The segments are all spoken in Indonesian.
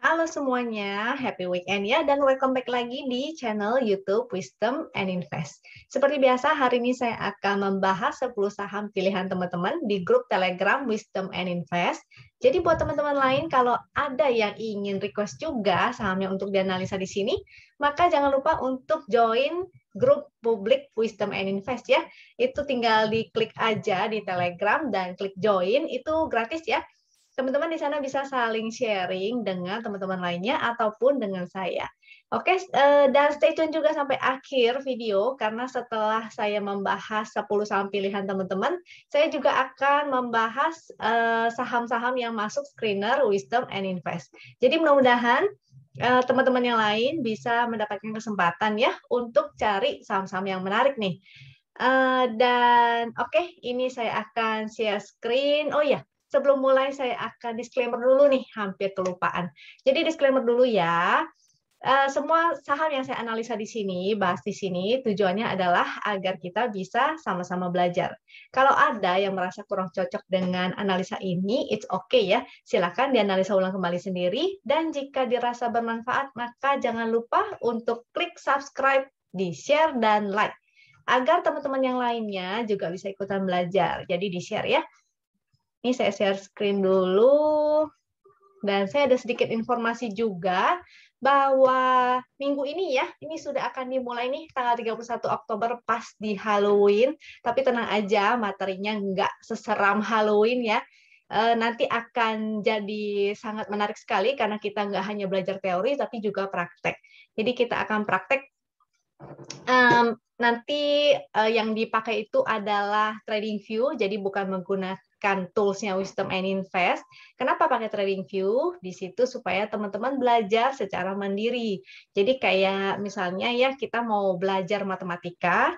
Halo semuanya, happy weekend ya, dan welcome back lagi di channel YouTube Wisdom and Invest. Seperti biasa, hari ini saya akan membahas 10 saham pilihan teman-teman di grup Telegram Wisdom and Invest. Jadi buat teman-teman lain, kalau ada yang ingin request juga sahamnya untuk dianalisa di sini, maka jangan lupa untuk join grup publik Wisdom and Invest ya. Itu tinggal diklik aja di Telegram dan klik join, itu gratis ya. Teman-teman di sana bisa saling sharing dengan teman-teman lainnya ataupun dengan saya. Oke, dan stay tune juga sampai akhir video karena setelah saya membahas 10 saham pilihan teman-teman, saya juga akan membahas saham-saham yang masuk screener Wisdom and Invest. Jadi mudah-mudahan teman-teman yang lain bisa mendapatkan kesempatan ya untuk cari saham-saham yang menarik nih. Dan oke, ini saya akan share screen. Oh ya, sebelum mulai saya akan disclaimer dulu nih, hampir kelupaan. Jadi disclaimer dulu ya. Semua saham yang saya analisa di sini, bahas di sini, tujuannya adalah agar kita bisa sama-sama belajar. Kalau ada yang merasa kurang cocok dengan analisa ini, it's okay ya. Silakan dianalisa ulang kembali sendiri. Dan jika dirasa bermanfaat, maka jangan lupa untuk klik subscribe, di-share, dan like. Agar teman-teman yang lainnya juga bisa ikutan belajar. Jadi di-share ya. Ini saya share screen dulu. Dan saya ada sedikit informasi juga bahwa minggu ini ya, ini sudah akan dimulai nih tanggal 31 Oktober pas di Halloween. Tapi tenang aja, materinya nggak seseram Halloween ya. Nanti akan jadi sangat menarik sekali karena kita nggak hanya belajar teori, tapi juga praktek. Jadi kita akan praktek. Nanti yang dipakai itu adalah TradingView, jadi bukan menggunakan toolsnya Wisdom and Invest. Kenapa pakai TradingView? Di situ supaya teman-teman belajar secara mandiri. Jadi kayak misalnya ya kita mau belajar matematika,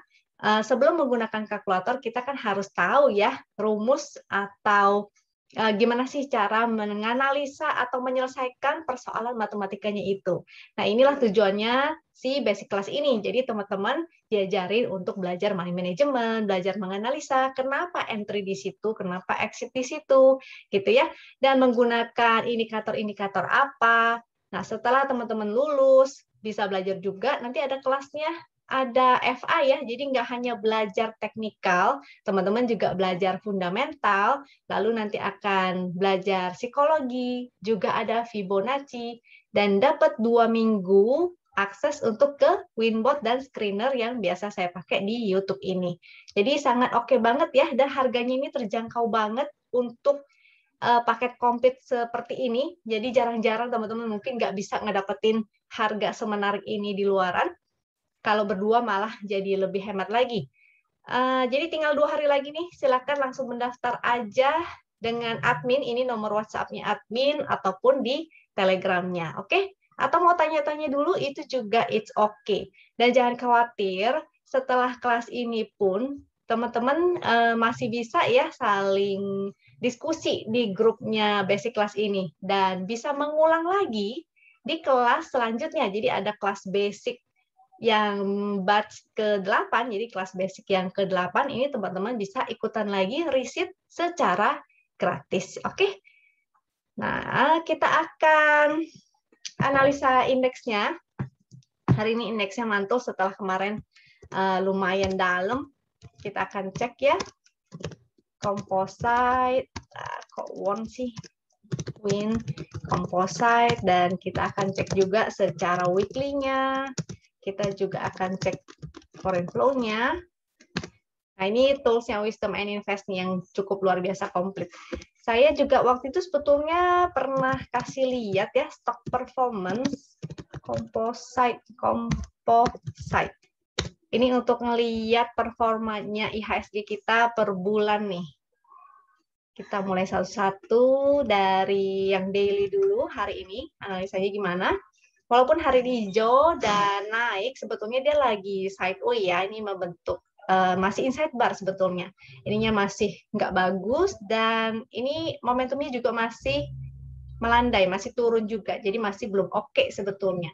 sebelum menggunakan kalkulator kita kan harus tahu ya rumus atau gimana sih cara menganalisa atau menyelesaikan persoalan matematikanya itu. Nah, inilah tujuannya si basic class ini. Jadi teman-teman diajarin untuk belajar money management, belajar menganalisa kenapa entry di situ, kenapa exit di situ, gitu ya. Dan menggunakan indikator-indikator apa. Nah, setelah teman-teman lulus, bisa belajar juga, nanti ada kelasnya, ada FA ya, jadi nggak hanya belajar teknikal, teman-teman juga belajar fundamental, lalu nanti akan belajar psikologi, juga ada Fibonacci, dan dapat 2 minggu akses untuk ke Winbot dan screener yang biasa saya pakai di YouTube ini. Jadi sangat oke banget ya, dan harganya ini terjangkau banget untuk paket komplit seperti ini. Jadi jarang-jarang teman-teman mungkin nggak bisa ngedapetin harga semenarik ini di luaran. Kalau berdua malah jadi lebih hemat lagi. Jadi tinggal 2 hari lagi nih, silakan langsung mendaftar aja dengan admin, ini nomor WhatsApp-nya admin ataupun di Telegram-nya, oke? Atau mau tanya-tanya dulu, itu juga it's okay. Dan jangan khawatir, setelah kelas ini pun teman-teman masih bisa ya saling diskusi di grupnya basic kelas ini dan bisa mengulang lagi di kelas selanjutnya. Jadi ada kelas basic yang batch ke-8, jadi kelas basic yang ke-8 ini teman-teman bisa ikutan lagi riset secara gratis. Oke. Nah, kita akan analisa indeksnya. Hari ini indeksnya mantul setelah kemarin lumayan dalam. Kita akan cek ya. Composite, kok won sih? Win, composite, dan kita akan cek juga secara weekly-nya. Kita juga akan cek foreign flow-nya. Nah, ini tools-nya Wisdom and Invest yang cukup luar biasa komplit. Saya juga waktu itu sebetulnya pernah kasih lihat ya, stock performance, composite. Ini untuk ngelihat performanya IHSG kita per bulan nih. Kita mulai satu-satu dari yang daily dulu hari ini, analisanya gimana. Walaupun hari ini hijau dan naik, sebetulnya dia lagi sideways ya, ini membentuk masih inside bar sebetulnya. Ininya masih nggak bagus dan ini momentumnya juga masih melandai, masih turun juga, jadi masih belum oke sebetulnya.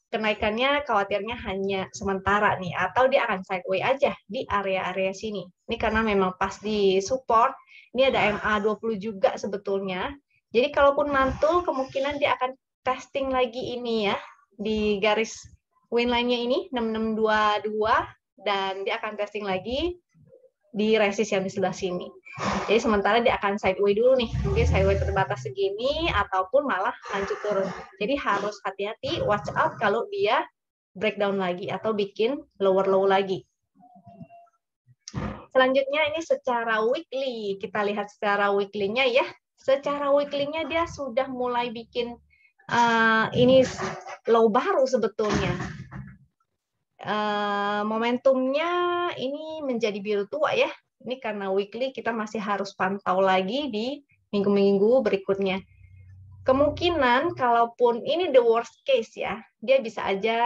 Kenaikannya khawatirnya hanya sementara nih, atau dia akan sideways aja di area-area sini. Ini karena memang pas di support, ini ada MA20 juga sebetulnya. Jadi kalaupun mantul, kemungkinan dia akan testing lagi ini ya di garis win line-nya ini 6622 dan dia akan testing lagi di resist yang di sebelah sini. Jadi sementara dia akan sideway dulu nih, mungkin sideway terbatas segini ataupun malah lanjut turun. Jadi harus hati-hati, watch out kalau dia breakdown lagi atau bikin lower low lagi. Selanjutnya ini secara weekly, kita lihat secara weekly-nya ya. Secara weekly-nya dia sudah mulai bikin ini low baru sebetulnya. Momentumnya ini menjadi biru tua ya. Ini karena weekly kita masih harus pantau lagi di minggu-minggu berikutnya. Kemungkinan kalaupun ini the worst case ya, dia bisa aja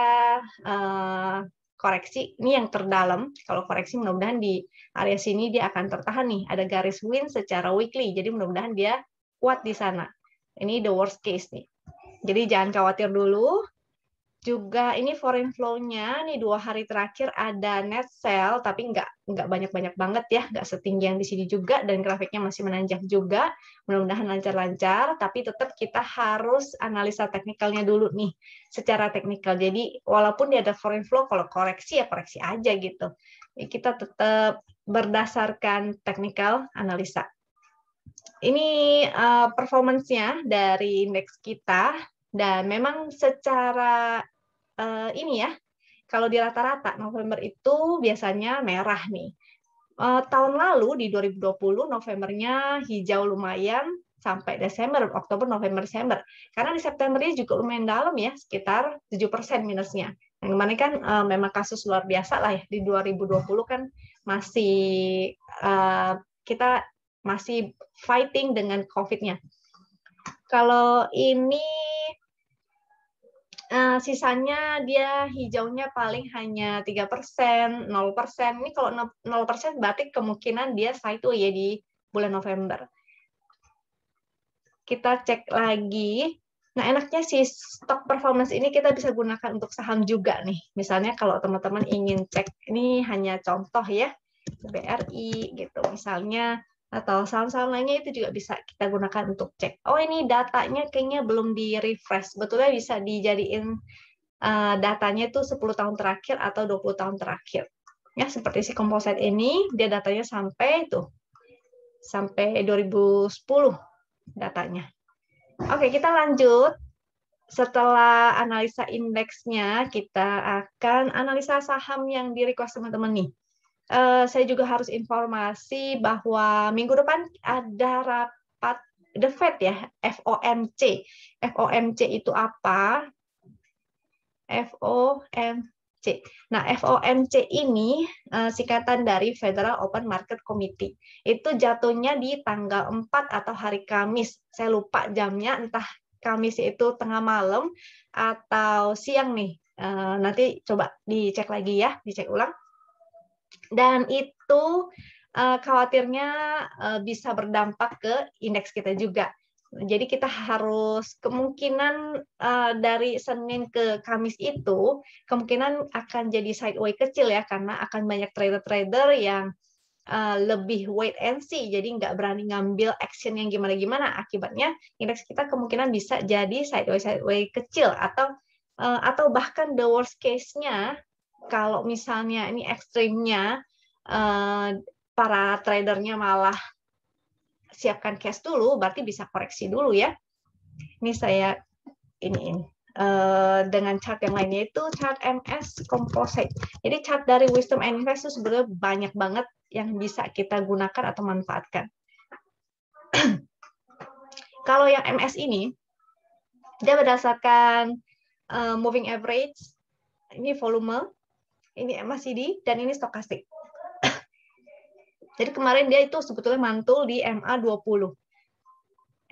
koreksi. Ini yang terdalam. Kalau koreksi mudah-mudahan di area sini dia akan tertahan nih. Ada garis win secara weekly. Jadi mudah-mudahan dia kuat di sana. Ini the worst case nih. Jadi jangan khawatir dulu. Juga ini foreign flow-nya nih 2 hari terakhir ada net sell tapi nggak banyak-banyak banget ya, nggak setinggi yang di sini juga dan grafiknya masih menanjak juga. Mudah-mudahan lancar-lancar, tapi tetap kita harus analisa teknikalnya dulu nih secara teknikal. Jadi walaupun dia ada foreign flow, kalau koreksi ya koreksi aja gitu. Kita tetap berdasarkan teknikal analisa. Ini performance-nya dari indeks kita. Dan memang secara ini ya, kalau di rata-rata November itu biasanya merah nih. Tahun lalu di 2020 Novembernya hijau lumayan sampai Desember, Oktober, November, Desember. Karena di September ini juga lumayan dalam ya, sekitar 7% minusnya. Yang kemarin kan memang kasus luar biasa lah ya. Di 2020 kan masih kita masih fighting dengan COVID-nya. Kalau ini sisanya dia hijaunya paling hanya 3%, 0%. Ini kalau 0% berarti kemungkinan dia sideways ya di bulan November. Kita cek lagi. Nah, enaknya si stock performance ini kita bisa gunakan untuk saham juga nih. Misalnya kalau teman-teman ingin cek, ini hanya contoh ya, BRI gitu misalnya, atau saham-saham lainnya itu juga bisa kita gunakan untuk cek. Oh, ini datanya kayaknya belum di-refresh. Sebetulnya bisa dijadiin datanya itu 10 tahun terakhir atau 20 tahun terakhir. Ya, seperti si composite ini, dia datanya sampai 2010 datanya. Oke, kita lanjut. Setelah analisa indeksnya, kita akan analisa saham yang di-request teman-teman nih. Saya juga harus informasi bahwa minggu depan ada rapat The Fed ya, FOMC. FOMC itu apa? FOMC. Nah, FOMC ini singkatan dari Federal Open Market Committee. Itu jatuhnya di tanggal 4 atau hari Kamis. Saya lupa jamnya, entah Kamis itu tengah malam atau siang nih. Nanti coba dicek lagi ya, dicek ulang. Dan itu khawatirnya bisa berdampak ke indeks kita juga. Jadi kita harus kemungkinan dari Senin ke Kamis itu kemungkinan akan jadi sideways kecil ya, karena akan banyak trader-trader yang lebih wait and see, jadi nggak berani ngambil action yang gimana-gimana. Akibatnya indeks kita kemungkinan bisa jadi sideways kecil atau bahkan the worst case-nya kalau misalnya ini ekstrimnya para tradernya malah siapkan cash dulu, berarti bisa koreksi dulu ya. Ini saya ini dengan chart yang lainnya itu chart MS Composite. Jadi chart dari Wisdom and Invest itu sebenarnya banyak banget yang bisa kita gunakan atau manfaatkan. Kalau yang MS ini, dia berdasarkan moving average, ini volume, ini MACD, dan ini stokastik. Jadi kemarin dia itu sebetulnya mantul di MA20.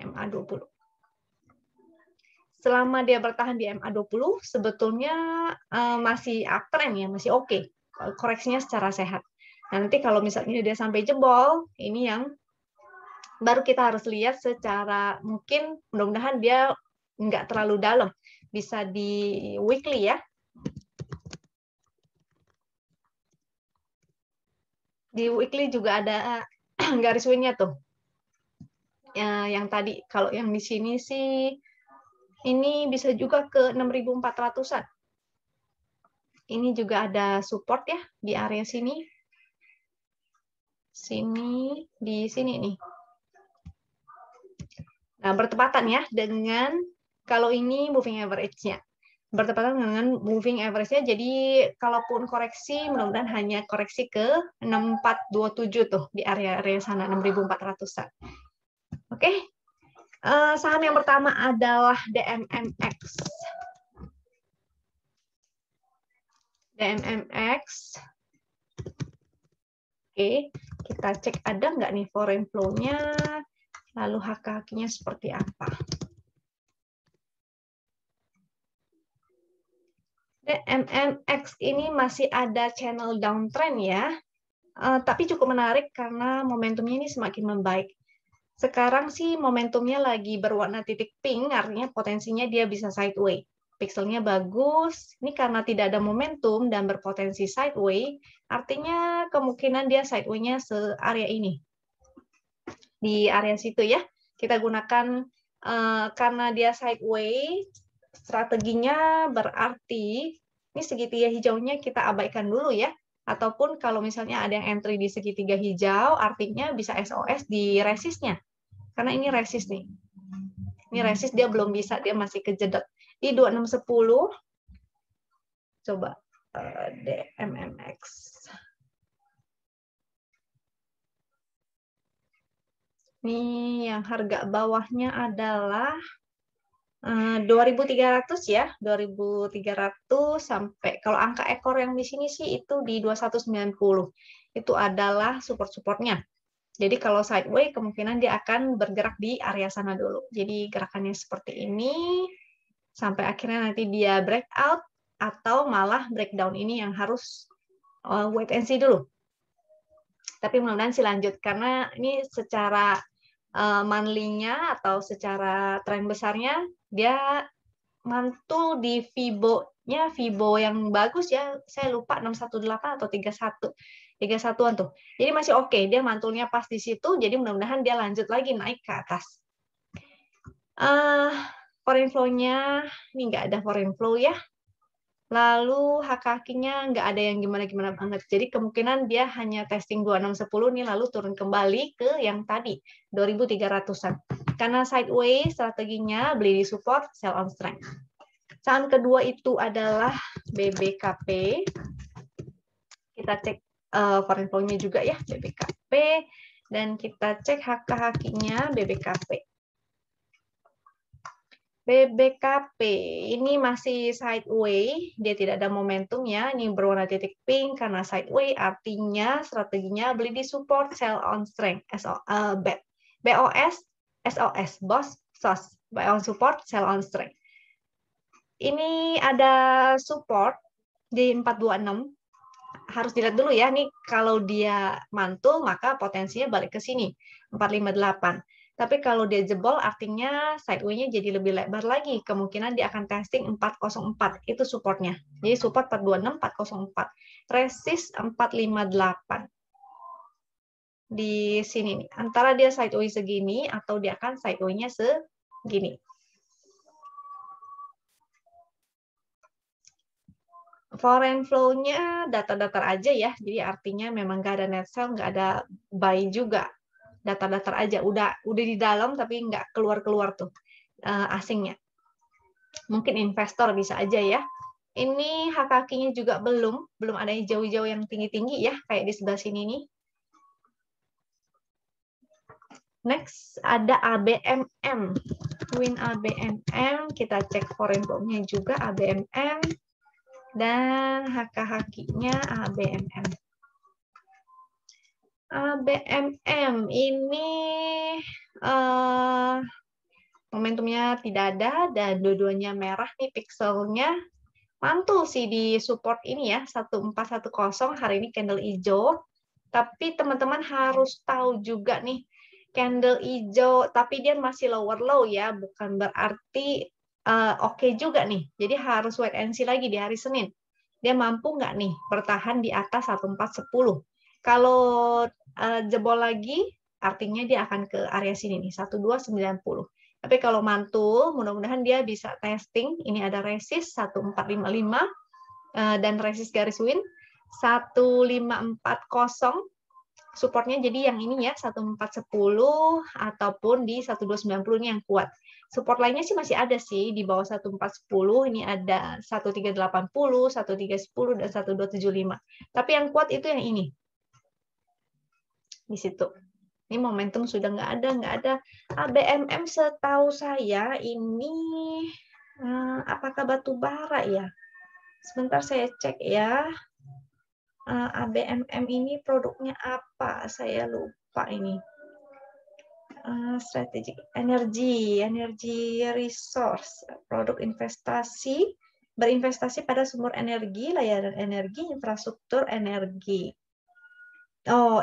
MA20. Selama dia bertahan di MA20, sebetulnya masih uptrend ya, masih oke. Koreksinya secara sehat. Nanti kalau misalnya dia sampai jebol, ini yang baru kita harus lihat secara mungkin mudah-mudahan dia nggak terlalu dalam. Bisa di weekly ya. Di weekly juga ada garis win-nya tuh. Yang tadi, kalau yang di sini sih Ini bisa juga ke 6.400-an. Ini juga ada support ya di area sini. Sini, di sini nih. Nah, bertepatan ya dengan kalau ini moving average-nya. Bertepatan dengan moving average-nya, jadi kalaupun koreksi, mudah-mudahan hanya koreksi ke 6427 tuh, di area-area sana, 6.400-an. Oke, saham yang pertama adalah DMMX. DMMX. Oke, kita cek ada nggak nih foreign flow-nya, lalu HKH-nya seperti apa. DMMX ini masih ada channel downtrend ya, tapi cukup menarik karena momentumnya ini semakin membaik. Sekarang sih momentumnya lagi berwarna titik pink, artinya potensinya dia bisa sideways. Pixelnya bagus, ini karena tidak ada momentum dan berpotensi sideways, artinya kemungkinan dia sideways-nya se-area ini. Di area situ ya, kita gunakan karena dia sideways, strateginya berarti ini segitiga hijaunya kita abaikan dulu ya. Ataupun kalau misalnya ada yang entry di segitiga hijau, artinya bisa SOS di resistnya. Karena ini resist nih. Ini resist dia belum bisa, dia masih kejedot. Di 2610, coba DMMX. Ini yang harga bawahnya adalah 2.300 ya, 2.300 sampai kalau angka ekor yang di sini sih itu di 2190. Itu adalah support-supportnya. Jadi kalau sideways kemungkinan dia akan bergerak di area sana dulu. Jadi gerakannya seperti ini sampai akhirnya nanti dia breakout atau malah breakdown ini yang harus wait and see dulu. Tapi mudah-mudahan sih lanjut karena ini secara monthly-nya atau secara tren besarnya dia mantul di Fibo-nya, Fibo yang bagus ya, saya lupa 618 atau 31-an tuh. Jadi masih oke, dia mantulnya pas di situ, jadi mudah-mudahan dia lanjut lagi naik ke atas. Foreign flow-nya, ini nggak ada foreign flow ya. Lalu HKK-nya nggak ada yang gimana-gimana banget. Jadi kemungkinan dia hanya testing 2610 nih, lalu turun kembali ke yang tadi, 2.300-an. Karena sideways strateginya beli di support, sell on strength. Saham kedua itu adalah BBKP. Kita cek foreign flow-nya juga ya, BBKP. Dan kita cek HKH-nya BBKP. BBKP ini masih sideways, dia tidak ada momentum ya. Ini berwarna titik pink karena sideways, artinya strateginya beli di support, sell on strength. BOS, SOS, BOS, SOS. Buy on support, sell on strength. Ini ada support di 426. Harus dilihat dulu ya, nih kalau dia mantul maka potensinya balik ke sini, 458. Tapi kalau dia jebol artinya sideways-nya jadi lebih lebar lagi. Kemungkinan dia akan testing 404. Itu supportnya. Jadi support 426, 404. Resist 458. Di sini nih. Antara dia sideways segini atau dia akan sideways-nya segini. Foreign flow-nya datar-datar aja ya. Jadi artinya memang nggak ada net sell, nggak ada buy juga. Datar-datar aja, udah di dalam tapi nggak keluar-keluar tuh asingnya. Mungkin investor bisa aja ya. Ini HKK-nya juga belum ada hijau-hijau yang tinggi-tinggi ya, kayak di sebelah sini nih. Next ada ABMM. Win ABMM, kita cek foreign flow-nya juga ABMM dan HKH-nya ABMM. ABMM ini momentumnya tidak ada dan dua-duanya merah nih pixelnya. Mantul sih di support ini ya, 1410 hari ini candle hijau. Tapi teman-teman harus tahu juga nih, candle hijau tapi dia masih lower low ya, bukan berarti oke juga nih. Jadi harus wait and see lagi di hari Senin. Dia mampu nggak nih bertahan di atas 1410. Kalau jebol lagi, artinya dia akan ke area sini nih, 1290. Tapi kalau mantul, mudah-mudahan dia bisa testing. Ini ada resist 1455 dan resist garis win 1540. Supportnya jadi yang ini ya 1410 ataupun di 1290 ini yang kuat. Support lainnya sih masih ada sih di bawah 1410. Ini ada 1380, 1310 dan 1275. Tapi yang kuat itu yang ini. Di situ. Ini momentum sudah nggak ada. ABMM setahu saya ini apakah batu bara ya? Sebentar saya cek ya. ABMM ini produknya apa? Saya lupa ini. Strategic energy resource, produk investasi, berinvestasi pada sumber energi, layanan energi, infrastruktur energi. Oh,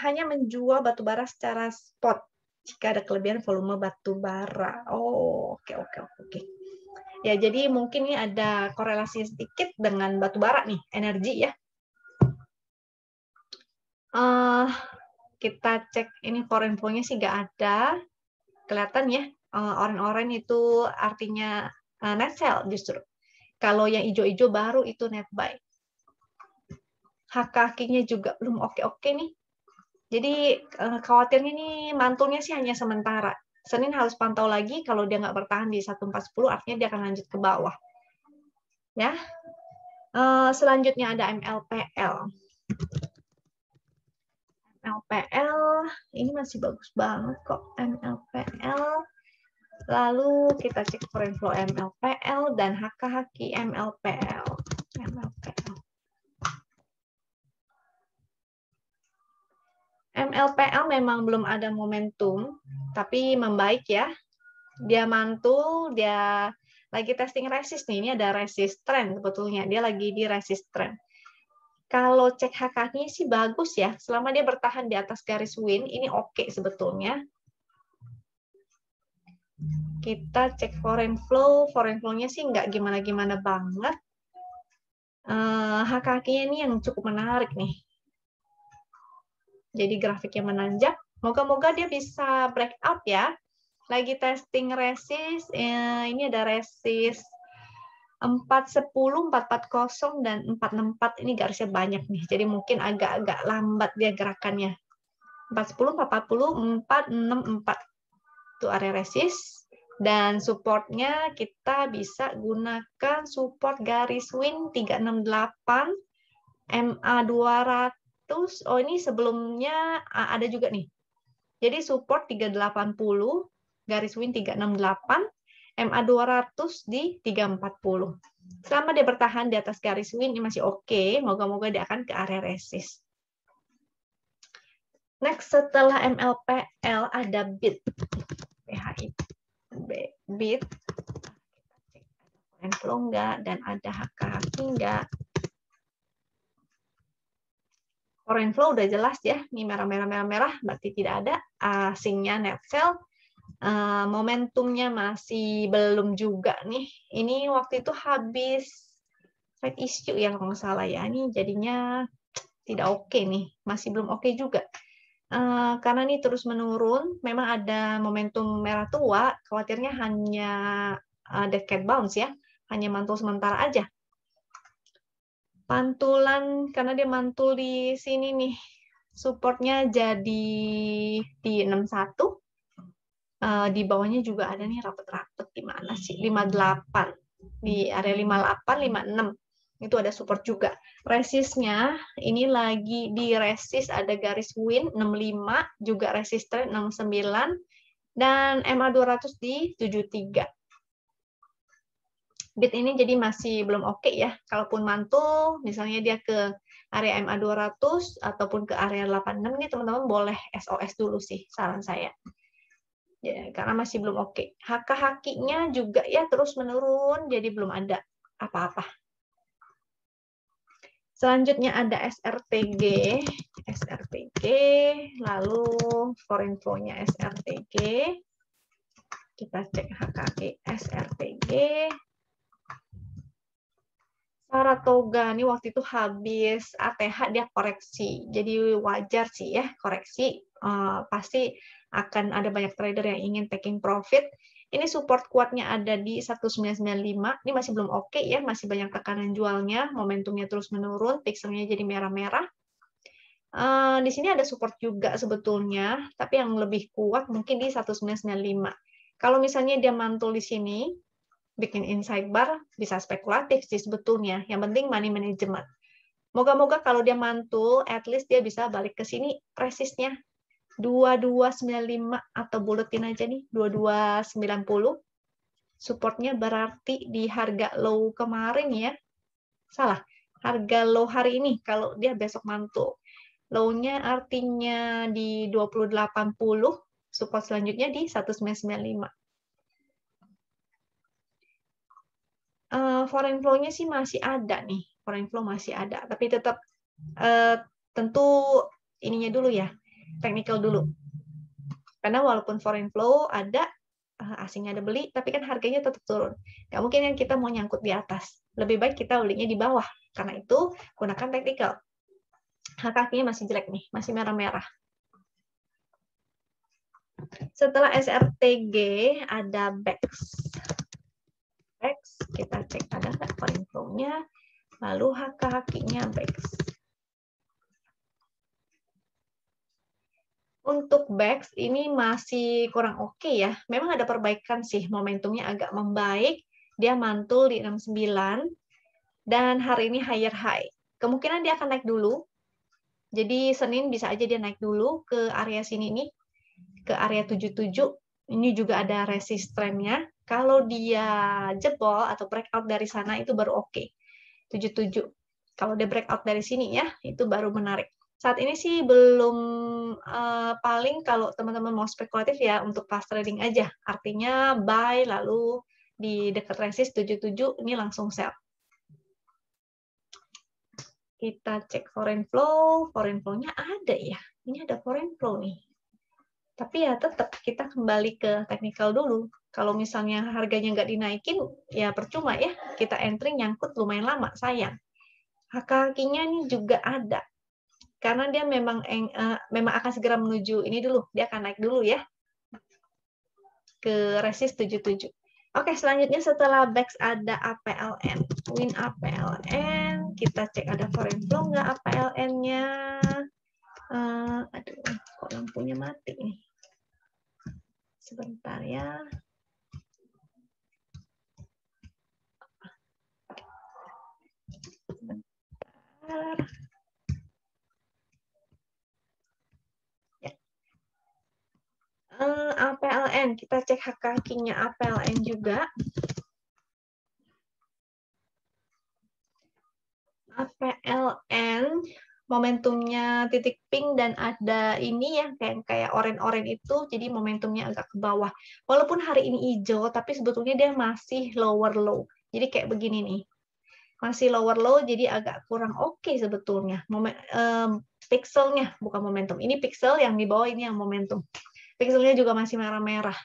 hanya menjual batu bara secara spot jika ada kelebihan volume batu bara. Oh, oke. Ya, jadi mungkin ini ada korelasi sedikit dengan batu bara nih, energi ya. Kita cek ini foreign flow-nya sih nggak ada. Kelihatan ya, oranye-oranye itu artinya net sell justru. Kalau yang hijau-hijau baru itu net buy. Hak-hakinya juga belum oke-oke nih. Jadi khawatirnya nih mantulnya sih hanya sementara. Senin harus pantau lagi, kalau dia nggak bertahan di 1410 artinya dia akan lanjut ke bawah. Ya. Selanjutnya ada MLPL. MLPL ini masih bagus banget kok MLPL. Lalu kita cek foreign flow MLPL dan haki MLPL. MLPL memang belum ada momentum, tapi membaik ya. Dia mantul, dia lagi testing resist nih. Ini ada resist trend sebetulnya. Dia lagi di resist trend. Kalau cek HK-nya sih bagus ya. Selama dia bertahan di atas garis win, ini oke sebetulnya. Kita cek foreign flow. Foreign flow-nya sih nggak gimana-gimana banget. HK-nya ini yang cukup menarik nih. Jadi grafiknya menanjak. Moga-moga dia bisa breakout ya. Lagi testing resist. Ini ada resist 410, 440, dan 464. Ini garisnya banyak nih. Jadi mungkin agak-agak lambat dia gerakannya. 410, 440, 464. Itu area resist. Dan supportnya kita bisa gunakan support garis win 368, MA 200. Oh, ini sebelumnya ada juga nih. Jadi support 380, garis win 368, MA 200 di 340. Selama dia bertahan di atas garis win, ini masih oke. Moga-moga dia akan ke area resist. Next, setelah MLPL ada BIT. PHI. BIT. Kita cek ada flow enggak, dan ada HK enggak. Foreign flow udah jelas ya, ini merah-merah, berarti tidak ada. Asingnya net sell. Momentumnya masih belum juga nih. Ini waktu itu habis trade issue ya kalau nggak salah ya. Ini jadinya tidak oke nih, masih belum oke juga. Karena ini terus menurun, memang ada momentum merah tua, khawatirnya hanya dead cat bounce ya, hanya mantul sementara aja. Pantulan, karena dia mantul di sini nih, supportnya jadi di 61. Di bawahnya juga ada nih rapet-rapet di mana sih? 58. Di area 58, 56. Itu ada support juga. Resistnya ini lagi di resist ada garis win 65, juga resist trend 69, dan MA 200 di 73. BIT ini jadi masih belum oke ya. Kalaupun mantul, misalnya dia ke area MA 200 ataupun ke area 86, ini teman-teman boleh SOS dulu sih, saran saya. Ya, karena masih belum oke. HK-HK-nya juga ya terus menurun, jadi belum ada apa-apa. Selanjutnya ada SRTG, lalu foreign flow-nya SRTG. Kita cek HKG SRTG. Saratoga ini waktu itu habis ATH dia koreksi, jadi wajar sih ya koreksi. Pasti akan ada banyak trader yang ingin taking profit. Ini support kuatnya ada di 1995. Ini masih belum oke ya, masih banyak tekanan jualnya, momentumnya terus menurun, pixelnya jadi merah-merah. Di sini ada support juga sebetulnya, tapi yang lebih kuat mungkin di 1995. Kalau misalnya dia mantul di sini, bikin inside bar, bisa spekulatif sih sebetulnya. Yang penting money management. Moga-moga kalau dia mantul, at least dia bisa balik ke sini resistnya 2295 atau buletin aja nih 2290. Supportnya berarti di harga low kemarin ya. Salah, harga low hari ini kalau dia besok mantul. Low-nya artinya di 2080, support selanjutnya di 1995. Foreign flow-nya sih masih ada nih. Foreign flow masih ada, tapi tetap tentu ininya dulu ya, technical dulu. Karena walaupun foreign flow ada, asing ada beli, tapi kan harganya tetap turun. Nggak mungkin yang kita mau nyangkut di atas. Lebih baik kita belinya di bawah. Karena itu, gunakan technical. Kakinya masih jelek nih, masih merah-merah. Setelah SRTG, ada BEX. BEX, kita cek ada nggak foreign flow-nya. Lalu HK-nya BEX. Untuk BEX ini masih kurang oke ya. Memang ada perbaikan sih, momentumnya agak membaik. Dia mantul di 69 dan hari ini higher high. Kemungkinan dia akan naik dulu. Jadi Senin bisa aja dia naik dulu ke area sini nih, ke area 77. Ini juga ada resistennya. Kalau dia jebol atau breakout dari sana itu baru oke. 77. Kalau dia breakout dari sini ya, itu baru menarik. Saat ini sih belum, paling kalau teman-teman mau spekulatif ya untuk fast trading aja. Artinya buy lalu di dekat resist 77 ini langsung sell. Kita cek foreign flow-nya ada ya. Ini ada foreign flow nih. Tapi ya tetap kita kembali ke technical dulu. Kalau misalnya harganya nggak dinaikin, ya percuma ya. Kita entry nyangkut lumayan lama, sayang. Kakinya ini juga ada. Karena dia memang akan segera menuju ini dulu. Dia akan naik dulu ya. Ke resist 77. Oke, selanjutnya setelah BEX ada APLN. Win APLN. Kita cek ada foreign flow nggak APLN-nya. Aduh, kok lampunya mati nih. Sebentar ya. Sebentar. APLN, kita cek HK-nya APLN juga. APLN momentumnya titik pink dan ada ini ya kayak orange-orange itu, jadi momentumnya agak ke bawah. Walaupun hari ini hijau, tapi sebetulnya dia masih lower low. Jadi kayak begini nih. Masih lower low, jadi agak kurang oke sebetulnya. Pixelnya, bukan momentum. Ini pixel yang di bawah, ini yang momentum. Pixelnya juga masih merah-merah.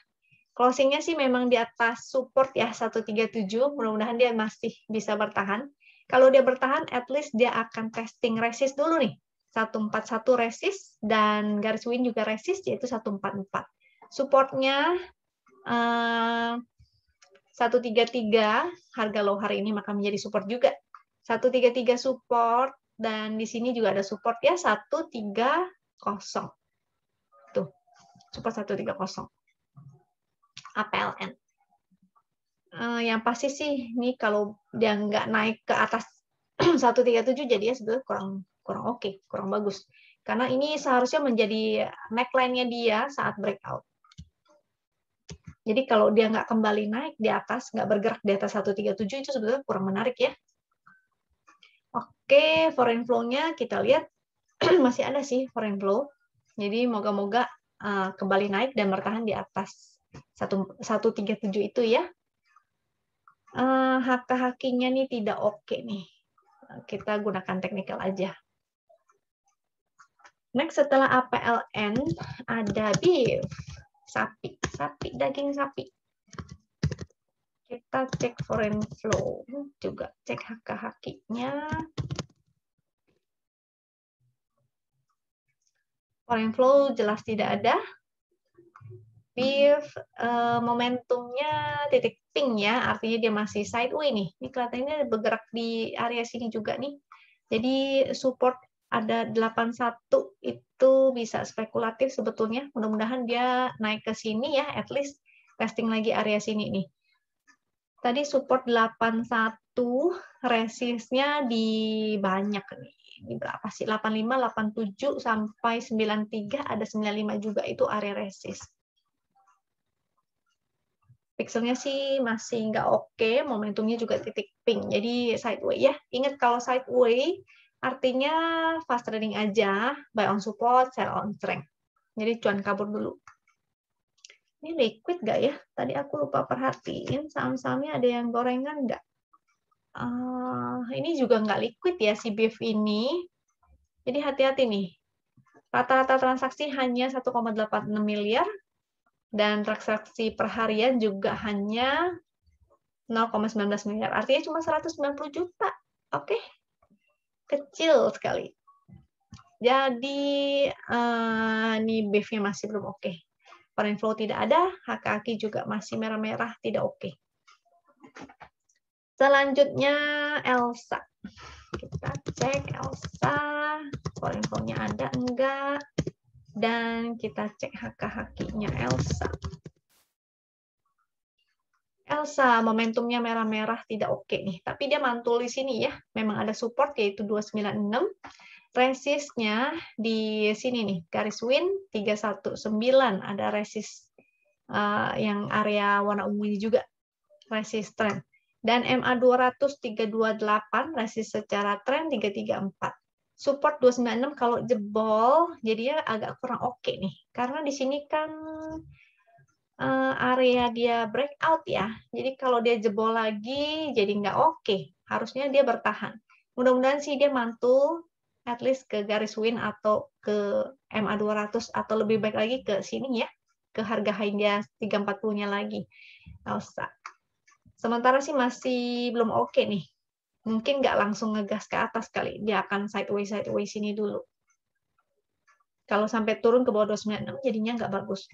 Closingnya sih memang di atas support ya, 137. Mudah-mudahan dia masih bisa bertahan. Kalau dia bertahan, at least dia akan testing resist dulu nih. 141 resist, dan garis win juga resist, yaitu 144. Supportnya 133, harga low hari ini maka menjadi support juga. 133 support, dan di sini juga ada support ya, 130. Tuh, support 130. APLN. Yang pasti sih ini kalau dia nggak naik ke atas 137 jadi ya sebetulnya kurang oke, kurang bagus. Karena ini seharusnya menjadi neckline-nya dia saat breakout. Jadi kalau dia nggak kembali naik di atas, nggak bergerak di atas 137 itu sebetulnya kurang menarik ya. Oke, foreign flow-nya kita lihat masih ada sih foreign flow. Jadi moga-moga kembali naik dan bertahan di atas 137 itu ya. HK-nya nih tidak oke nih. Kita gunakan technical aja. Next setelah APLN ada beef, sapi, daging sapi. Kita cek foreign flow, juga cek HK-nya. Foreign flow jelas tidak ada. beef, momentumnya titik pink ya, artinya dia masih sideway nih. Ini kelihatannya bergerak di area sini juga nih. Jadi support ada 81 itu bisa spekulatif sebetulnya. Mudah-mudahan dia naik ke sini ya, at least testing lagi area sini nih. Tadi support 81, resistnya di banyak nih. Ini berapa sih? 85, 87 sampai 93, ada 95 juga itu area resist. Pixelnya sih masih nggak oke, momentumnya juga titik pink. Jadi sideway ya. Ingat kalau sideway artinya fast trading aja, buy on support, sell on strength. Jadi cuan kabur dulu. Ini liquid nggak ya? Tadi aku lupa perhatiin saham-sahamnya ada yang gorengan nggak? Ini juga nggak liquid ya si BIF ini. Jadi hati-hati nih. Rata-rata transaksi hanya 1,86 miliar dan transaksi per harian juga hanya 0,19 miliar. Artinya cuma 190 juta. Oke. Kecil sekali. Jadi ini BIF-nya masih belum oke. Foreign flow tidak ada, HKAKI juga masih merah-merah, tidak oke. Selanjutnya Elsa. Kita cek Elsa, foreign flow-nya ada enggak, dan kita cek HKAKI-nya Elsa. Elsa, momentumnya merah-merah tidak oke nih, tapi dia mantul di sini ya. Memang ada support yaitu 296. Resistnya di sini nih, garis win 319, ada resist yang area warna ungu ini juga, resist trend. Dan MA 200 328, resist secara trend 334. Support 296 kalau jebol, jadinya agak kurang oke nih. Karena di sini kan area dia breakout ya. Jadi kalau dia jebol lagi, jadi nggak oke. Harusnya dia bertahan. Mudah-mudahan sih dia mantul at least ke garis win atau ke MA 200 atau lebih baik lagi ke sini ya, ke harga high dia 340-nya lagi. Elsa. Sementara sih masih belum oke nih. Mungkin nggak langsung ngegas ke atas kali. Dia akan sideways sini dulu. Kalau sampai turun ke bawah 296 jadinya nggak bagus.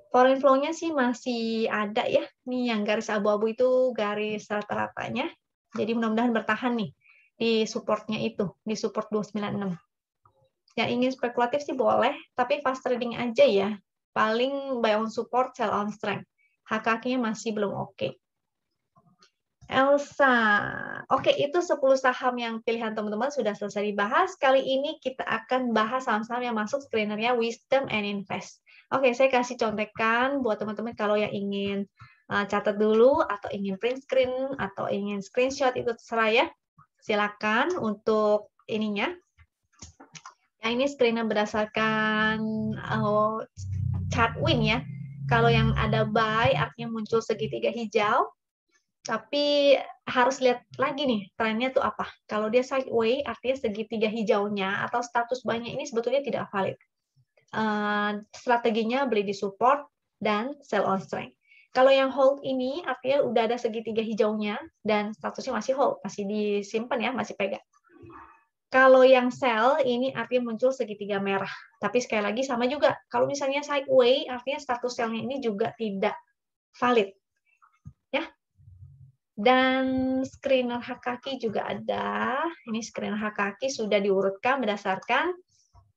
Foreign flow-nya sih masih ada ya. Nih yang garis abu-abu itu garis rata-ratanya. Jadi mudah-mudahan bertahan nih di supportnya itu, di support 296. Yang ingin spekulatif sih boleh, tapi fast trading aja ya. Paling buy on support, sell on strength. HKAKI-nya masih belum oke. Elsa. Oke, itu 10 saham yang pilihan teman-teman sudah selesai dibahas. Kali ini kita akan bahas saham-saham yang masuk screenernya Wisdom and Invest. Oke, saya kasih contekan buat teman-teman kalau yang ingin catat dulu, atau ingin print screen, atau ingin screenshot, itu terserah ya. Silakan untuk ininya. Yang ini screener berdasarkan chart win ya. Kalau yang ada buy artinya muncul segitiga hijau. Tapi harus lihat lagi nih trennya tuh apa. Kalau dia sideway artinya segitiga hijaunya atau status buy-nya ini sebetulnya tidak valid. Strateginya beli di support dan sell on strength. Kalau yang hold ini artinya udah ada segitiga hijaunya dan statusnya masih hold, masih disimpan ya, masih pegang. Kalau yang sell ini artinya muncul segitiga merah. Tapi sekali lagi sama juga. Kalau misalnya sideway artinya status sell-nya ini juga tidak valid. Ya. Dan screener HKAKI juga ada. Ini screener HKAKI sudah diurutkan berdasarkan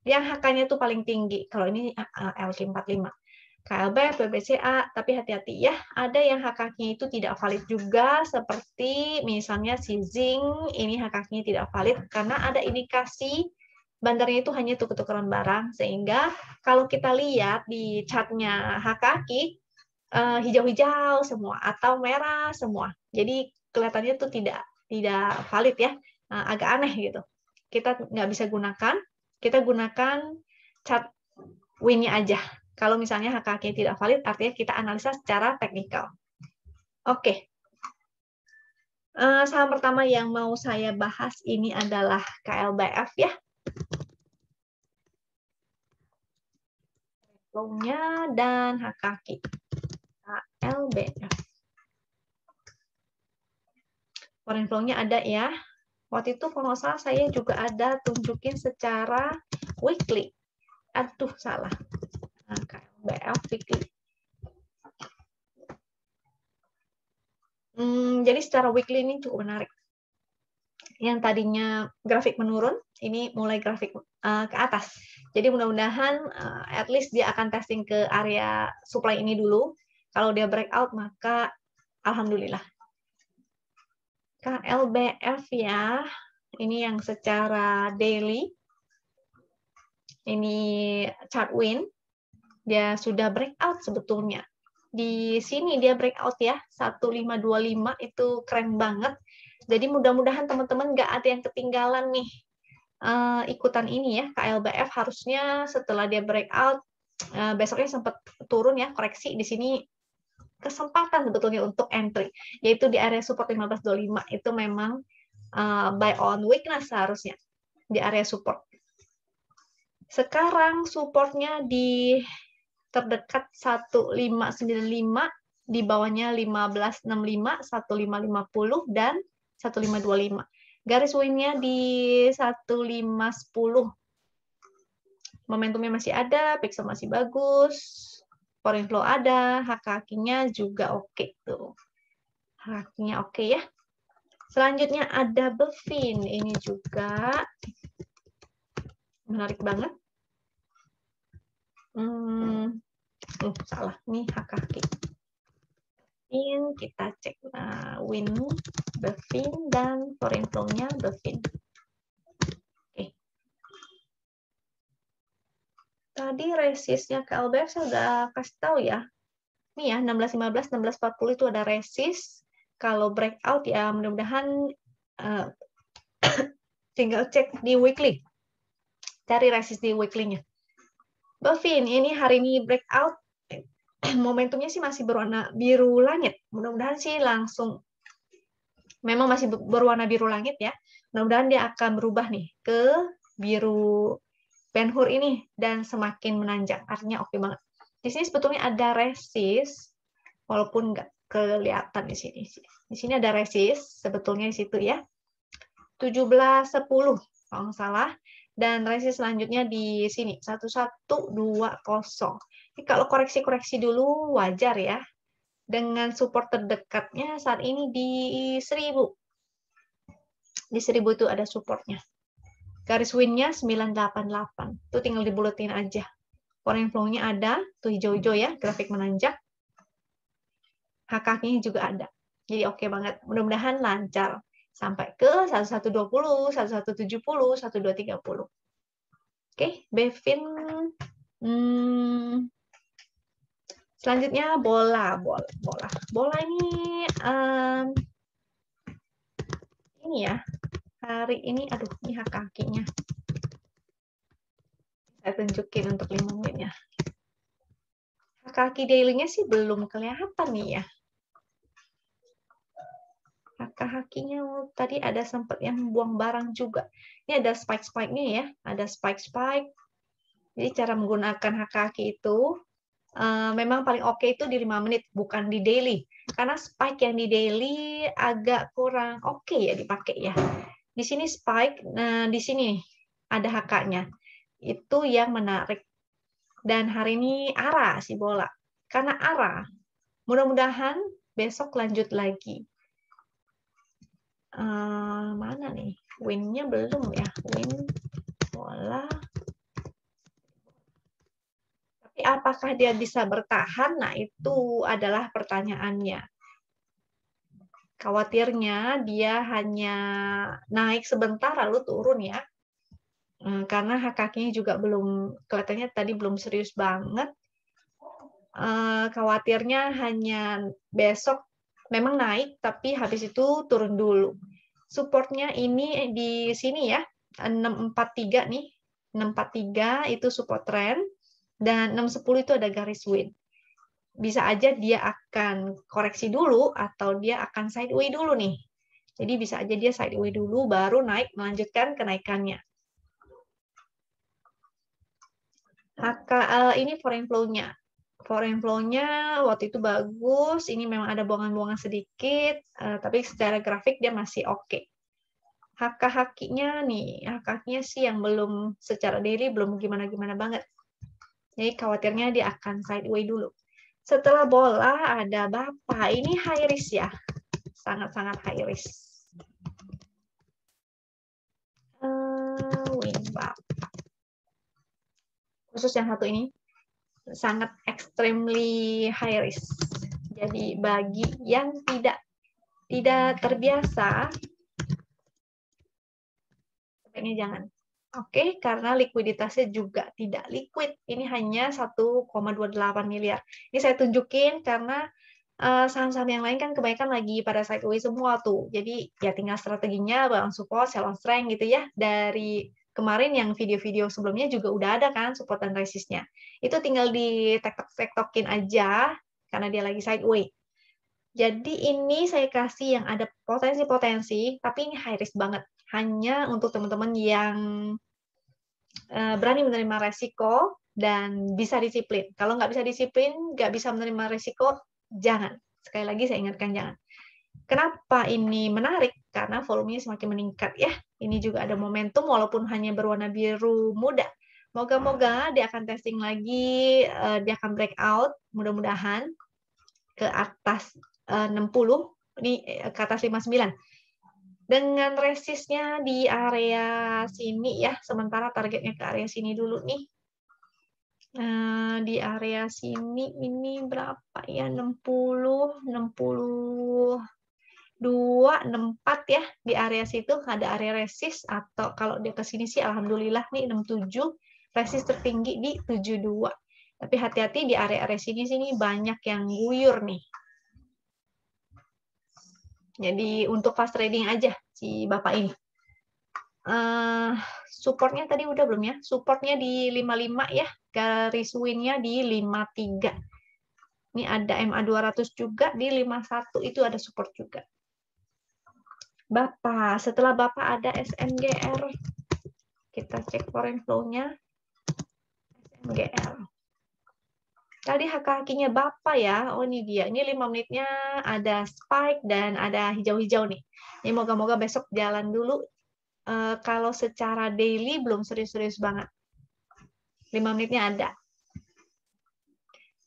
yang HK-nya itu paling tinggi. Kalau ini LQ45. KLB, PBCA, tapi hati-hati ya, ada yang HKAKI-nya itu tidak valid juga, seperti misalnya si Zinc, ini HKAKI-nya tidak valid karena ada indikasi bandarnya itu hanya tuker-tukeran barang, sehingga kalau kita lihat di chartnya HKAKI, hijau-hijau semua atau merah semua. Jadi kelihatannya itu tidak valid ya, agak aneh gitu. Kita nggak bisa gunakan, kita gunakan chart win-nya aja. Kalau misalnya HKAKI tidak valid, artinya kita analisa secara teknikal. Oke. Saham pertama yang mau saya bahas ini adalah KLBF ya. Flow-nya dan HKAKI. KLBF. Foreign flow-nya ada ya. Waktu itu kalau nggak salah saya juga ada tunjukin secara weekly. Aduh, salah. KLBF. LBF weekly. Jadi secara weekly ini cukup menarik. Yang tadinya grafik menurun, ini mulai grafik ke atas. Jadi mudah-mudahan at least dia akan testing ke area supply ini dulu. Kalau dia breakout, maka alhamdulillah. KLBF ya, ini yang secara daily. Ini chart win, dia sudah breakout sebetulnya. Di sini dia breakout ya, 1525 itu keren banget. Jadi mudah-mudahan teman-teman nggak ada yang ketinggalan nih ikutan ini ya. KLBF harusnya setelah dia breakout, besoknya sempat turun ya, koreksi. Di sini kesempatan sebetulnya untuk entry, yaitu di area support 1525. Itu memang buy on weakness seharusnya di area support. Sekarang supportnya di terdekat 1595, di bawahnya 1565, 1550, dan 1525. Garis win-nya di 1510. Momentumnya masih ada, pixel masih bagus, foreign flow ada, hak-hakinya juga oke tuh. Hak-hakinya oke ya. Selanjutnya ada Bevin, ini juga menarik banget. Salah nih hak-haki. Kita cek win Bevin dan foreign flow-nya Bevin. Oke. Tadi resistnya KLBF saya udah kasih tahu ya. Ini ya 1615, 1640 itu ada resist. Kalau breakout ya mudah-mudahan tinggal cek di weekly. Cari resist di weekly-nya. Bevin ini hari ini breakout. Momentumnya sih masih berwarna biru langit. Mudah-mudahan sih langsung memang masih berwarna biru langit ya. Mudah-mudahan dia akan berubah nih ke biru Ben-Hur ini dan semakin menanjak. Artinya oke banget. Di sini sebetulnya ada resist walaupun nggak kelihatan di sini. Di sini ada resist sebetulnya di situ ya. 1710 kalau nggak salah. Dan resist selanjutnya di sini 1120. Jadi kalau koreksi-koreksi dulu wajar ya. Dengan support terdekatnya saat ini di 1000. Di 1000 itu ada supportnya. Garis win-nya 988. Itu tinggal dibulutin aja. Foreign flow-nya ada, tuh hijau-hijau ya, grafik menanjak. Hak-haknya juga ada. Jadi oke banget. Mudah-mudahan lancar. Sampai ke 1120, 1170, 1230. Oke, Bevin. Selanjutnya bola. Bola ini ya. Hari ini, aduh, ini hak kakinya. Saya tunjukin untuk 5 menitnya. Hak kaki daily-nya sih belum kelihatan nih ya. Hak-hakinya tadi ada sempat yang buang barang juga. Ini ada spike-spike-nya ya. Ada spike-spike. Jadi cara menggunakan hak-haki itu memang paling oke itu di 5 menit, bukan di daily. Karena spike yang di daily agak kurang oke ya dipakai ya. Di sini spike, nah di sini ada HK-nya. Itu yang menarik. Dan hari ini arah si bola. Karena arah, mudah-mudahan besok lanjut lagi. Mana nih? Win-nya belum ya. Win bola. Tapi apakah dia bisa bertahan? Nah, itu adalah pertanyaannya. Khawatirnya dia hanya naik sebentar lalu turun ya. Karena hak kakinya juga belum, kelihatannya tadi belum serius banget. Khawatirnya hanya besok memang naik, tapi habis itu turun dulu. Supportnya ini di sini ya, 643 nih. 643 itu support trend, dan 610 itu ada garis win. Bisa aja dia akan koreksi dulu, atau dia akan sideway dulu nih. Jadi bisa aja dia sideway dulu, baru naik, melanjutkan kenaikannya. Ini foreign flow-nya. Foreign flow-nya waktu itu bagus, ini memang ada buangan-buangan sedikit, tapi secara grafik dia masih oke. Hak-hakinya nih, hak-hakinya sih yang belum secara daily belum gimana-gimana banget. Jadi khawatirnya dia akan sideway dulu. Setelah bola ada Bapak. Ini high risk ya. Sangat-sangat high risk. Win Bapak. Khusus yang satu ini sangat extremely high risk. Jadi bagi yang tidak terbiasa, sebaiknya jangan. Oke, karena likuiditasnya juga tidak liquid. Ini hanya 1,28 miliar. Ini saya tunjukin karena saham-saham yang lain kan kebanyakan lagi pada sideways semua tuh. Jadi ya tinggal strateginya, bang support, sell on strength gitu ya. Dari kemarin yang video-video sebelumnya juga udah ada kan support dan resistnya. Itu tinggal di tektokin aja karena dia lagi sideways. Jadi ini saya kasih yang ada potensi-potensi, tapi ini high risk banget. Hanya untuk teman-teman yang berani menerima resiko dan bisa disiplin. Kalau nggak bisa disiplin, nggak bisa menerima resiko, jangan. Sekali lagi saya ingatkan jangan. Kenapa ini menarik? Karena volumenya semakin meningkat ya. Ini juga ada momentum walaupun hanya berwarna biru muda. Moga-moga dia akan testing lagi, dia akan breakout, mudah-mudahan ke atas 60, ini ke atas 59. Dengan resistnya di area sini ya, sementara targetnya ke area sini dulu nih. Di area sini ini berapa ya? 60, 62, 64 ya. Di area situ ada area resist, atau kalau dia ke sini sih alhamdulillah nih 67, resist tertinggi di 72. Tapi hati-hati di area-area sini banyak yang guyur nih. Jadi untuk fast trading aja si Bapak ini. Supportnya tadi udah belum ya? Supportnya di 55 ya, garis win-nya di 53. Ini ada MA200 juga di 51, itu ada support juga. Bapak, setelah Bapak ada SMGR. Kita cek foreign flow-nya. SMGR. Tadi hak-hakinya Bapak ya. Oh ini dia. Ini 5 menitnya ada spike dan ada hijau-hijau nih. Ini moga-moga besok jalan dulu. Kalau secara daily belum serius-serius banget. 5 menitnya ada.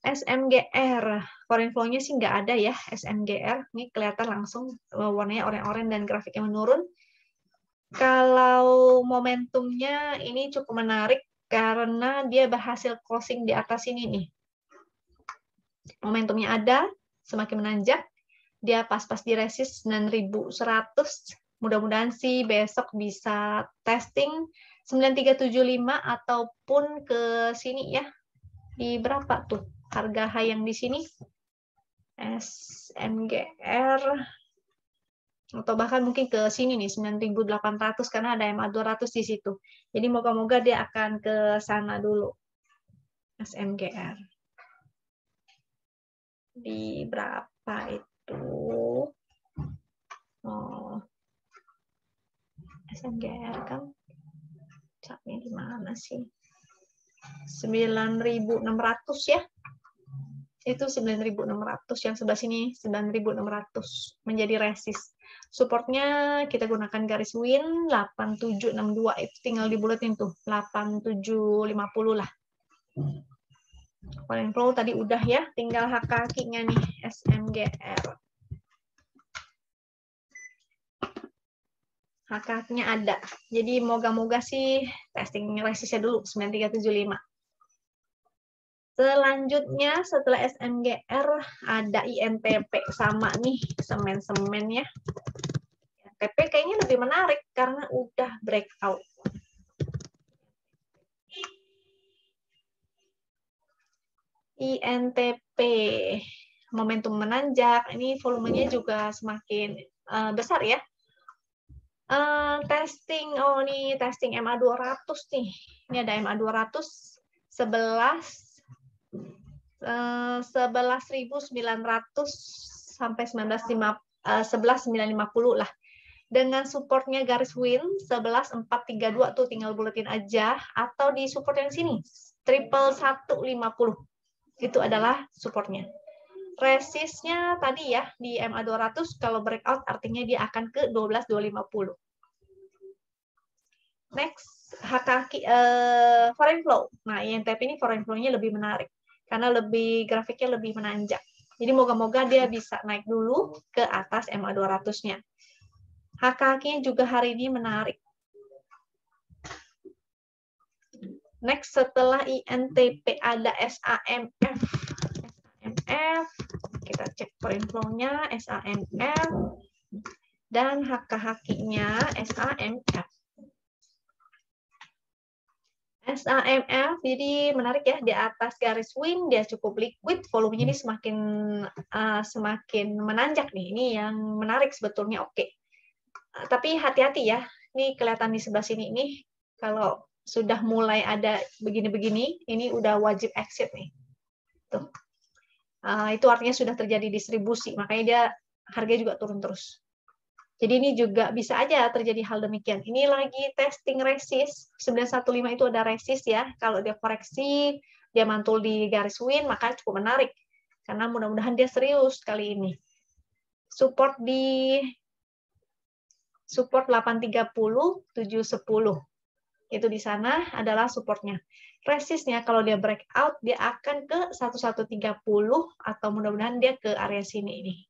SMGR, foreign flow-nya sih nggak ada ya, SMGR. Ini kelihatan langsung warnanya oranye-oranye dan grafiknya menurun. Kalau momentumnya ini cukup menarik karena dia berhasil closing di atas ini nih. Momentumnya ada, semakin menanjak. Dia pas-pas di resist 9.100. Mudah-mudahan sih besok bisa testing 9375 ataupun ke sini ya. Di berapa tuh harga high yang di sini? SMGR atau bahkan mungkin ke sini nih 9.800 karena ada MA200 di situ. Jadi moga-moga dia akan ke sana dulu. SMGR. Di berapa itu? Oh. SMGR kan capnya di mana sih? 9.600 ya. Itu 9.600, yang sebelah sini 9.600 menjadi resist. Supportnya kita gunakan garis win 8762, itu tinggal dibulatin tuh 8750 lah. Foreign flow tadi udah ya, tinggal hak-hakinya nih SMGR. Hak-haknya ada. Jadi moga-moga sih testing resistnya dulu 9375. Selanjutnya setelah SMGR ada INTP, sama nih semen-semen ya. INTP kayaknya lebih menarik karena udah breakout. INTP momentum menanjak, ini volumenya juga semakin besar ya. Testing, oh nih testing MA200 nih. Ini ada MA200 11.900 sampai 11.950 lah. Dengan supportnya garis win 11.432 tuh tinggal buletin aja, atau di support yang sini 11150. Itu adalah supportnya. Resistnya tadi ya di MA200 kalau breakout artinya dia akan ke 12.250. Next, foreign flow. Nah, INTP ini foreign flow-nya lebih menarik karena grafiknya lebih menanjak. Jadi moga-moga dia bisa naik dulu ke atas MA 200-nya. HKQ-nya juga hari ini menarik. Next, setelah INTP ada SAMF. SAMF, kita cek foreign flow-nya, SAMF, dan HKQ-nya SAMF. SAMF jadi menarik ya, di atas garis win dia cukup liquid, volumenya ini semakin menanjak nih. Ini yang menarik sebetulnya, oke. Tapi hati-hati ya, ini kelihatan di sebelah sini ini kalau sudah mulai ada begini-begini, ini udah wajib exit nih. Tuh. Itu artinya sudah terjadi distribusi, makanya dia harganya juga turun terus. Jadi ini juga bisa aja terjadi hal demikian. Ini lagi testing resist. 915 itu ada resist ya. Kalau dia koreksi, dia mantul di garis win, maka cukup menarik. Karena mudah-mudahan dia serius kali ini. Support 830, 710. Itu di sana adalah supportnya. Resistnya kalau dia breakout, dia akan ke 1130 atau mudah-mudahan dia ke area sini ini.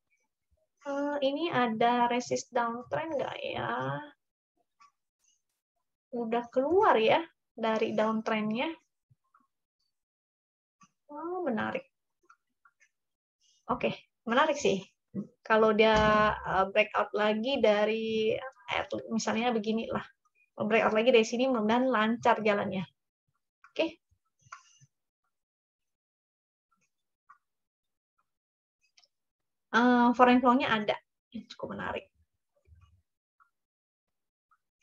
Ini ada resist downtrend nggak ya? Udah keluar ya dari downtrendnya. Oh, menarik. Oke, menarik sih. Kalau dia breakout lagi dari, misalnya beginilah. Breakout lagi dari sini, mudah-mudahan lancar jalannya. Oke. Foreign flow-nya ada. Cukup menarik.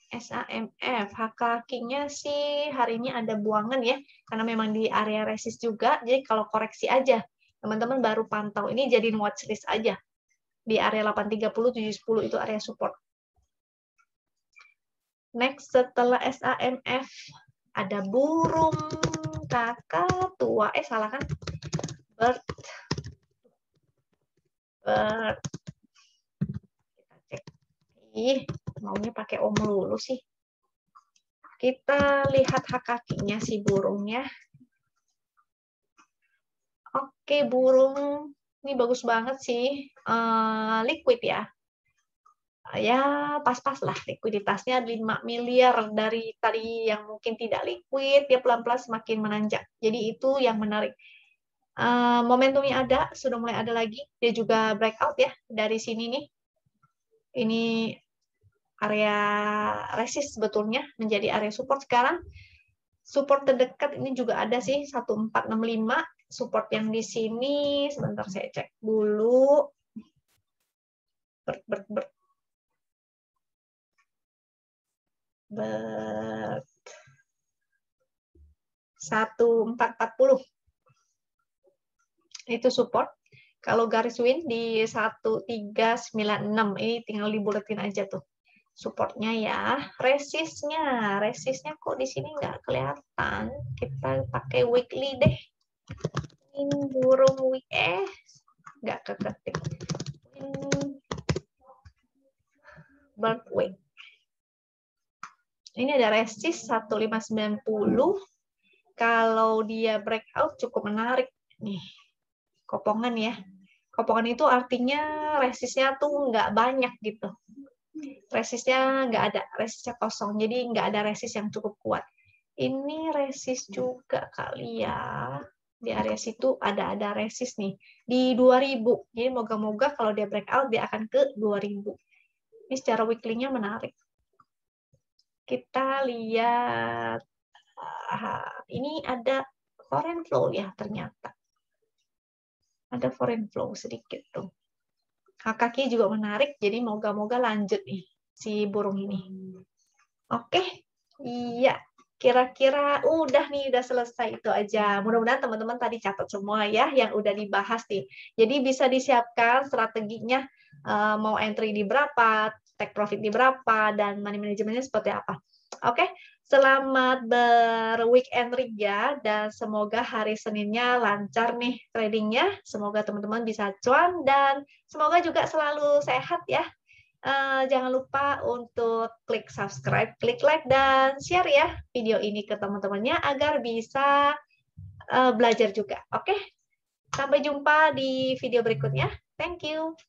SAMF, HKQ-nya sih hari ini ada buangan ya, karena memang di area resist juga, jadi kalau koreksi aja, teman-teman baru pantau, ini jadiin watchlist aja, di area 830, 710 itu area support. Next, setelah SAMF, ada burung kakak tua, salah kan? Bird. Kita cek. Maunya pakai om lulu sih. Kita lihat HKQ-nya si burungnya. Oke, burung ini bagus banget sih. Liquid ya. Ya, pas-pas lah likuiditasnya 5 miliar dari tadi yang mungkin tidak liquid, dia pelan-pelan semakin menanjak. Jadi itu yang menarik. Momentumnya ada, sudah mulai ada lagi. Dia juga breakout ya dari sini nih. Ini area resist sebetulnya menjadi area support sekarang. Support terdekat ini juga ada sih 1465. Support yang di sini sebentar saya cek dulu. 1440 itu support. Kalau garis win di 1396 ini tinggal dibuletin aja tuh supportnya ya. Resistnya kok di sini nggak kelihatan. Kita pakai weekly deh. Ini burung nggak keketik. Bird week. Ini ada resist 1590. Kalau dia breakout cukup menarik nih. Kopongan ya. Kopongan itu artinya resistnya tuh nggak banyak gitu. Resistnya nggak ada, resistnya kosong. Jadi nggak ada resist yang cukup kuat. Ini resist juga kali ya. Di area situ ada resist nih. Di 2000. Jadi moga-moga kalau dia breakout dia akan ke 2000. Ini secara weekly-nya menarik. Kita lihat. Ini ada foreign flow ya ternyata. Ada foreign flow sedikit tuh. HKQ juga menarik, jadi moga-moga lanjut nih si burung ini. Oke, iya. Kira-kira udah selesai itu aja. Mudah-mudahan teman-teman tadi catat semua ya yang udah dibahas nih. Jadi bisa disiapkan strateginya mau entry di berapa, take profit di berapa, dan money manajemennya seperti apa. Oke, selamat berweekend ya, dan semoga hari Seninnya lancar nih tradingnya. Semoga teman-teman bisa cuan dan semoga juga selalu sehat ya. Jangan lupa untuk klik subscribe, klik like, dan share ya video ini ke teman-temannya agar bisa belajar juga. Oke, sampai jumpa di video berikutnya. Thank you.